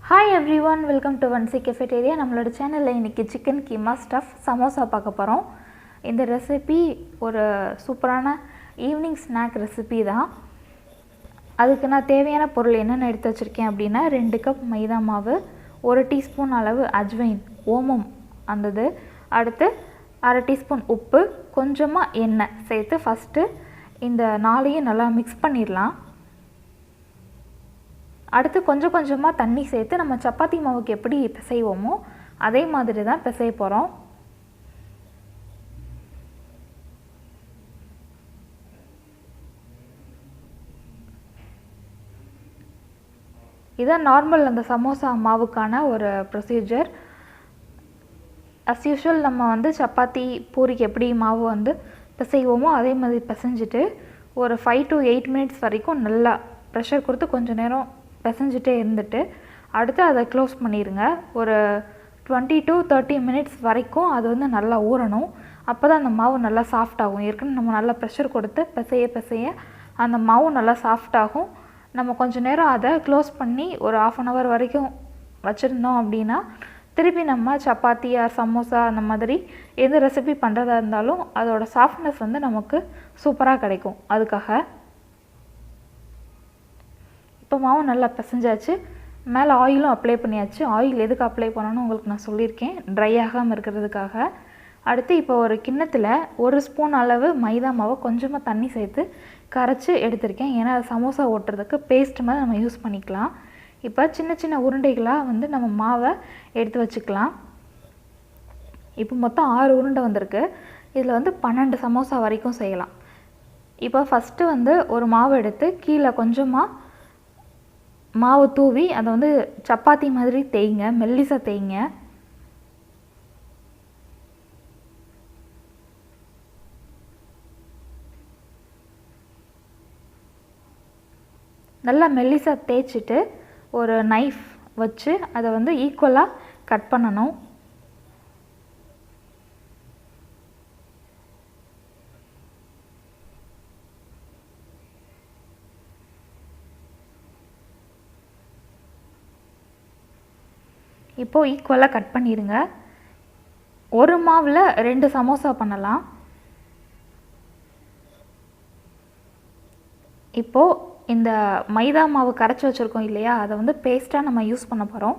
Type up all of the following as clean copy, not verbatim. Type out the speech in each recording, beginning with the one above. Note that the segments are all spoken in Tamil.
Hi everyone, welcome to vanshi cafeteria. நம்மளோட சேனல்ல இன்னைக்கு chicken keema stuff samosa பார்க்க போறோம். இந்த ரெசிபி ஒரு சூப்பரான ஈவினிங் ஸ்நாக் ரெசிபி தான். அதுக்கு நான் தேவையான பொருள் என்னென்ன எடுத்து வச்சிருக்கேன் அப்படினா 2 கப் மைதா மாவு, 1 டீஸ்பூன் அளவு ajwain ஓமம் அந்தது, அடுத்து 1/2 டீஸ்பூன் உப்பு, கொஞ்சமா எண்ணெய் சேர்த்து ஃபர்ஸ்ட் இந்த நாளையும் நல்லா mix பண்ணிரலாம். அடுத்து கொஞ்சம் கொஞ்சமா தண்ணி சேர்த்து நம்ம சப்பாத்தி மாவுக்கு எப்படி பிசைவோமோ அதே மாதிரி தான் பிசைய போறோம். இது நார்மல் அந்த சமோசா மாவுக்கான ஒரு ப்ரொசீஜர். as usual நம்ம சப்பாத்தி பூரிக்கு எப்படி மாவு பிசைவோமோ அதே மாதிரி பிசைஞ்சிட்டு ஒரு 5 to 8 minutes வரைக்கும் நல்லா பிரஷர் கொடுத்து கொஞ்ச நேரம் பிசைஞ்சிட்டே இருந்துட்டு அடுத்து அதை க்ளோஸ் பண்ணிருங்க. ஒரு 20 to 30 minutes வரைக்கும் அது நல்லா ஊறணும். அப்பதான் அந்த மாவு நல்லா சாஃப்ட் ஆகும். ஏற்கனவே நம்ம நல்லா பிரஷர் கொடுத்து பிசைய அந்த மாவு நல்லா சாஃப்ட் ஆகும். நம்ம கொஞ்ச நேரம் அதை க்ளோஸ் பண்ணி ஒரு 1/2 an hour வரைக்கும் வச்சிருந்தோம் அப்படினா திருப்பி நம்ம சப்பாத்தி சமோசா அந்த மாதிரி எந்த ரெசிபி பண்றதா இருந்தாலும் அதோட சாஃப்ட்னஸ் நமக்கு சூப்பரா கிடைக்கும். அதுக்காக இப்போ மாவு நல்லா பிசைஞ்சாச்சு. மேலே ஆயிலும் அப்ளை பண்ணியாச்சு. ஆயில் எதுக்கு அப்ளை பண்ணனும் உங்களுக்கு நான் சொல்லியிருக்கேன், ட்ரை ஆகாமல் இருக்கிறதுக்காக. அடுத்து இப்போ ஒரு கிண்ணத்தில் 1 ஸ்பூன் அளவு மைதா மாவை கொஞ்சமாக தண்ணி சேர்த்து கரைச்சி எடுத்திருக்கேன். ஏன்னா அது சமோசா ஓட்டுறதுக்கு பேஸ்ட் மாதிரி நம்ம யூஸ் பண்ணிக்கலாம். இப்போ சின்ன சின்ன உருண்டைகளாக நம்ம மாவை எடுத்து வச்சுக்கலாம். இப்போ மொத்தம் 6 உருண்டை வந்திருக்கு. இதில் 12 சமோசா வரைக்கும் செய்யலாம். இப்போ ஃபஸ்ட்டு ஒரு மாவு எடுத்து கீழே கொஞ்சமாக மாவு தூவி அதை சப்பாத்தி மாதிரி தேய்ங்க, மெல்லிசா தேய்ங்க. நல்லா மெல்லிசா தேய்ச்சிட்டு ஒரு நைஃப் வச்சு அதை ஈக்குவலாக கட் பண்ணணும். இப்போ ஈக்குவலாக கட் பண்ணிடுங்க. ஒரு மாவில் 2 சமோசா பண்ணலாம். இப்போ இந்த மைதா மாவு கரைச்சி வச்சிருக்கோம் இல்லையா, அதை பேஸ்ட்டாக நம்ம யூஸ் பண்ண போகிறோம்.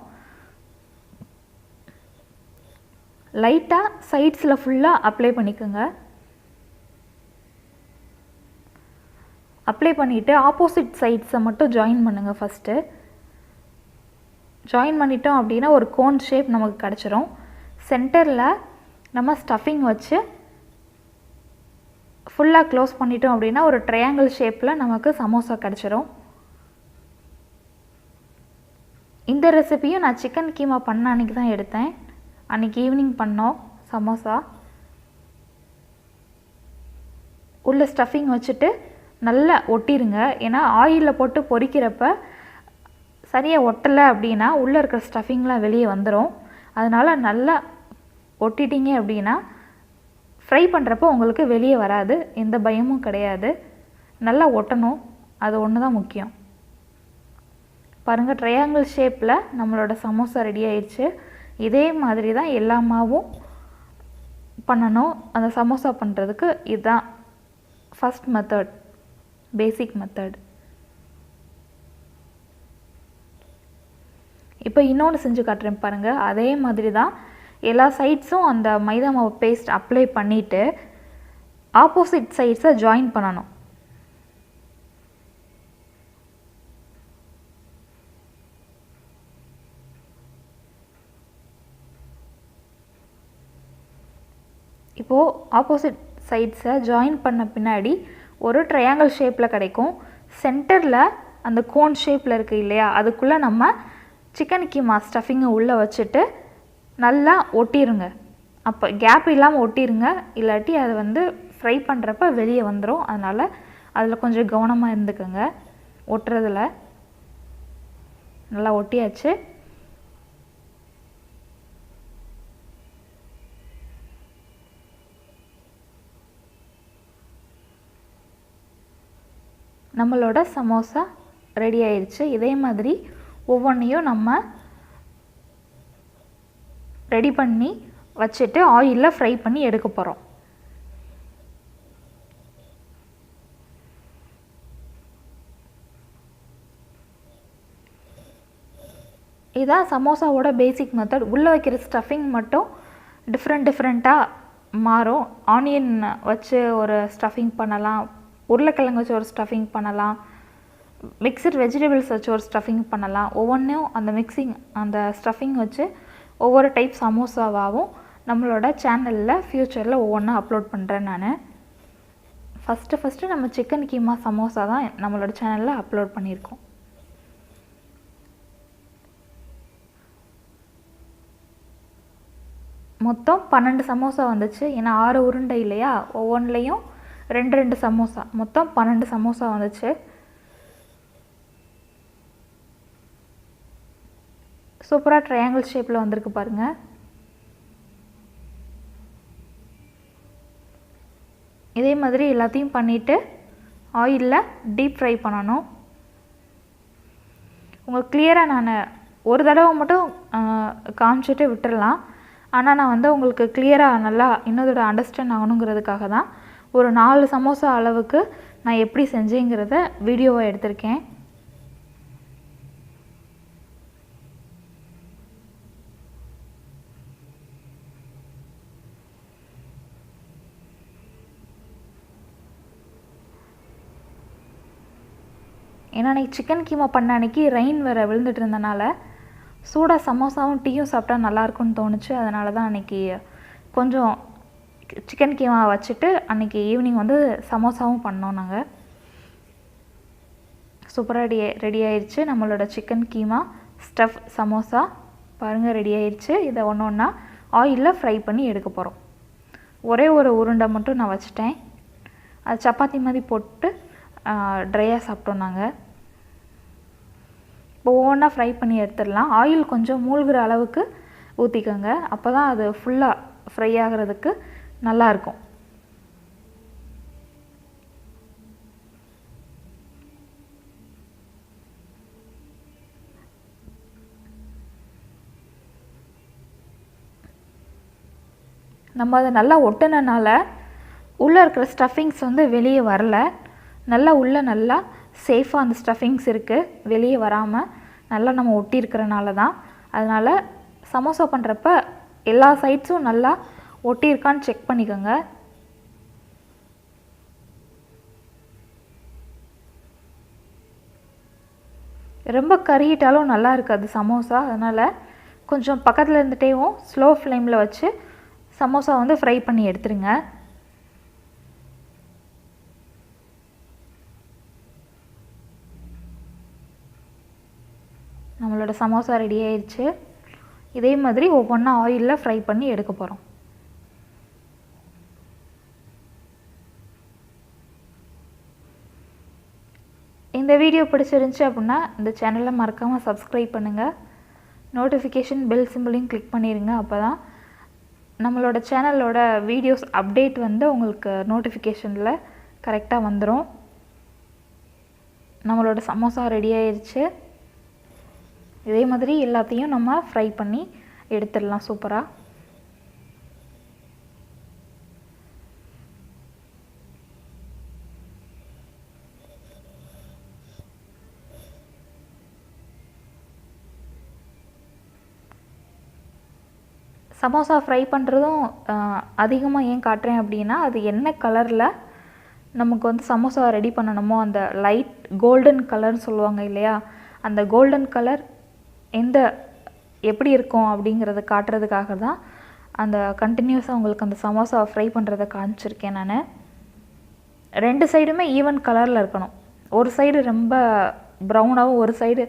லைட்டாக சைட்ஸில் ஃபுல்லாக அப்ளை பண்ணிக்கோங்க. அப்ளை பண்ணிவிட்டு ஆப்போசிட் சைட்ஸை மட்டும் ஜாயின் பண்ணுங்கள். ஃபஸ்ட்டு ஜாயின் பண்ணிட்டோம் அப்படின்னா ஒரு கோன் ஷேப் நமக்கு கிடச்சிரும். சென்டரில் நம்ம ஸ்டஃபிங் வச்சு ஃபுல்லாக க்ளோஸ் பண்ணிட்டோம் அப்படின்னா ஒரு ட்ரையாங்கிள் ஷேப்பில் நமக்கு சமோசா கிடச்சிரும். இந்த ரெசிபியும் நான் சிக்கன் கீமா பண்ண அன்றைக்கி தான் எடுத்தேன். அன்றைக்கி ஈவினிங் பண்ணோம் சமோசா. உள்ள ஸ்டஃபிங் வச்சுட்டு நல்லா ஒட்டிருங்க. ஏன்னா ஆயிலில் போட்டு பொரிக்கிறப்ப சரியாக ஒட்டலை அப்படின்னா உள்ளே இருக்கிற ஸ்டஃபிங்லாம் வெளியே வந்துடும். அதனால் நல்லா ஒட்டிட்டீங்க அப்படின்னா ஃப்ரை பண்ணுறப்போ உங்களுக்கு வெளியே வராது, எந்த பயமும் கிடையாது. நல்லா ஒட்டணும், அது ஒன்று தான் முக்கியம். பாருங்கள், ட்ரையாங்கிள் ஷேப்பில் நம்மளோட சமோசா ரெடி ஆயிடுச்சு. இதே மாதிரி தான் எல்லா மாவும் பண்ணணும். அந்த சமோசா பண்ணுறதுக்கு இதுதான் ஃபஸ்ட் மெத்தட், பேசிக் மெத்தட். இப்போ இன்னொன்று செஞ்சு காட்டுறேன் பாருங்கள். அதே மாதிரி தான் எல்லா சைட்ஸும் அந்த மைதா மாவு பேஸ்ட் அப்ளை பண்ணிவிட்டு ஆப்போசிட் சைட்ஸை ஜாயின் பண்ணணும். இப்போது ஆப்போசிட் சைட்ஸை ஜாயின் பண்ண பின்னாடி ஒரு ட்ரையாங்கிள் ஷேப்பில் கிடைக்கும். சென்டரில் அந்த கோன் ஷேப்பில் இருக்குது இல்லையா, அதுக்குள்ளே நம்ம சிக்கன் கீமா ஸ்டஃபிங்கை உள்ளே வச்சுட்டு நல்லா ஒட்டிருங்க. அப்போ கேப் இல்லாமல் ஒட்டிருங்க, இல்லாட்டி அது ஃப்ரை பண்ணுறப்ப வெளியே வந்துடும். அதனால் அதில் கொஞ்சம் கவனமாக இருந்துக்கோங்க ஒட்டுறதுல. நல்லா ஒட்டியாச்சு. நம்மளோட சமோசா ரெடி ஆயிடுச்சு. இதே மாதிரி ஒவ்வொன்றையும் நம்ம ரெடி பண்ணி வச்சுட்டு ஆயிலில் ஃப்ரை பண்ணி எடுக்க போகிறோம். இதான் சமோசாவோட பேசிக் மெத்தட். உள்ளே வைக்கிற ஸ்டஃபிங் மட்டும் டிஃப்ரெண்ட்டாக மாறும். ஆனியன் வச்சு ஒரு ஸ்டஃபிங் பண்ணலாம், உருளைக்கிழங்கு வச்சு ஒரு ஸ்டஃபிங் பண்ணலாம், மிக்சட் வெஜிடபிள்ஸ் வச்சு ஒரு ஸ்டஃபிங் பண்ணலாம். ஒவ்வொன்றும் அந்த ஸ்டஃபிங் வச்சு ஒவ்வொரு டைப் சமோசாவாகவும் நம்மளோட சேனலில் ஃப்யூச்சரில் ஒவ்வொன்றா அப்லோட் பண்ணுறேன் நான். ஃபஸ்ட்டு நம்ம சிக்கன் கீமா சமோசா தான் நம்மளோட சேனலில் அப்லோட் பண்ணியிருக்கோம். மொத்தம் 12 சமோசா வந்துச்சு. ஏன்னா 6 உருண்டை இல்லையா, ஒவ்வொன்றுலேயும் 2 சமோசா, மொத்தம் 12 சமோசா வந்துச்சு. சூப்பராக ட்ரையாங்கிள் ஷேப்பில் வந்திருக்கு பாருங்கள். இதே மாதிரி எல்லாத்தையும் பண்ணிவிட்டு ஆயிலில் டீப் ஃப்ரை பண்ணணும். உங்களுக்கு கிளியராக நான் ஒரு தடவை மட்டும் காமிச்சிட்டு விட்டுடலாம். ஆனால் நான் உங்களுக்கு கிளியராக நல்லா இன்னொரு அண்டர்ஸ்டாண்ட் ஆகணுங்கிறதுக்காக தான் ஒரு 4 சமோசா அளவுக்கு நான் எப்படி செஞ்சேங்கிறத வீடியோவை எடுத்திருக்கேன். ஏன்னா அன்றைக்கி சிக்கன் கீமா பண்ண அன்றைக்கி ரெயின் வேறு விழுந்துட்டு இருந்தனால சூடாக சமோசாவும் டீயும் சாப்பிட்டா நல்லாயிருக்குன்னு தோணுச்சு. அதனால தான் அன்றைக்கி கொஞ்சம் சிக்கன் கீமா வச்சுட்டு அன்றைக்கி ஈவினிங் சமோசாவும் பண்ணோம் நாங்கள். சூப்பராக ரெடி ஆயிடுச்சு நம்மளோட சிக்கன் கீமா ஸ்டஃப் சமோசா. பாருங்கள், ரெடி ஆயிடுச்சு. இதை ஒன்றா ஆயிலில் ஃப்ரை பண்ணி எடுக்க போகிறோம். ஒரே ஒரு உருண்டை மட்டும் நான் வச்சுட்டேன். அது சப்பாத்தி மாதிரி போட்டு ட்ரையாக சாப்பிட்டோம் நாங்கள். இப்போ ஒவ்வொன்றா ஃப்ரை பண்ணி எடுத்துடலாம். ஆயில் கொஞ்சம் மூழ்கிற அளவுக்கு ஊற்றிக்கோங்க, அப்போ தான் அது ஃபுல்லாக ஃப்ரை ஆகிறதுக்கு நல்லாயிருக்கும். நம்ம அதை நல்லா ஒட்டினால உள்ளே இருக்கிற ஸ்டஃபிங்ஸ் வெளியே வரல. நல்லா சேஃபாக அந்த ஸ்டஃபிங்ஸ் இருக்குது, வெளியே வராமல் நல்லா நம்ம ஒட்டியிருக்கிறனால தான். அதனால் சமோசா பண்ணுறப்ப எல்லா சைட்ஸும் நல்லா ஒட்டியிருக்கான்னு செக் பண்ணிக்கோங்க. ரொம்ப கறியிட்டாலும் நல்லா இருக்காது சமோசா. அதனால் கொஞ்சம் பக்கத்தில் இருந்துகிட்டேவும் ஸ்லோ ஃப்ளேமில் வச்சு சமோசா ஃப்ரை பண்ணி எடுத்துருங்க. நம்மளோட சமோசா ரெடி ஆயிடுச்சு. இதே மாதிரி ஒவ்வொன்றா ஆயிலில் ஃப்ரை பண்ணி எடுக்க போகிறோம். இந்த வீடியோ பிடிச்சிருந்துச்சி அப்படின்னா இந்த சேனலை மறக்காமல் சப்ஸ்கிரைப் பண்ணுங்கள். நோட்டிஃபிகேஷன் பெல் சிம்பிளையும் கிளிக் பண்ணிடுங்க. அப்போ தான் நம்மளோட சேனலோட வீடியோஸ் அப்டேட் உங்களுக்கு நோட்டிஃபிகேஷனில் கரெக்டாக வந்துடும். நம்மளோட சமோசா ரெடி ஆயிடுச்சு. இதே மாதிரி எல்லாத்தையும் நம்ம ஃப்ரை பண்ணி எடுத்துடலாம் சூப்பராக. சமோசா ஃப்ரை பண்ணுறதும் அதிகமாக ஏன் காட்டுறேன் அப்படின்னா, அது என்ன கலரில் நமக்கு சமோசா ரெடி பண்ணணுமோ அந்த லைட் கோல்டன் கலர்னு சொல்லுவாங்க இல்லையா, அந்த கோல்டன் கலர் எப்படி இருக்கும் அப்படிங்கிறத காட்டுறதுக்காக தான் அந்த கண்டினியூஸாக உங்களுக்கு அந்த சமோசா ஃப்ரை பண்ணுறதை காமிச்சிருக்கேன் நான். 2 சைடுமே ஈவன் கலரில் இருக்கணும். ஒரு சைடு ரொம்ப ப்ரௌனாகவும் ஒரு சைடு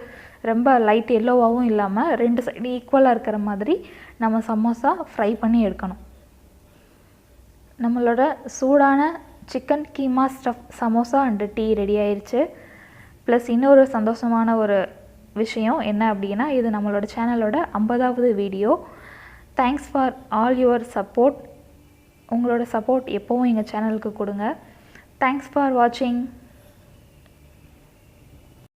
ரொம்ப லைட் எல்லோவாகவும் இல்லாமல் 2 சைடு ஈக்குவலாக இருக்கிற மாதிரி நம்ம சமோசா ஃப்ரை பண்ணி எடுக்கணும். நம்மளோட சூடான chicken keema stuff samosa and tea ready ஆயிடுச்சு. ப்ளஸ் இன்னொரு சந்தோஷமான ஒரு விஷயம் என்ன அப்படின்னா, இது நம்மளோட சேனலோட 50வது video. Thanks for all your support. உங்களோட சப்போர்ட் எப்போவும் எங்கள் சேனலுக்கு கொடுங்க. தேங்க்ஸ் ஃபார் வாட்சிங்.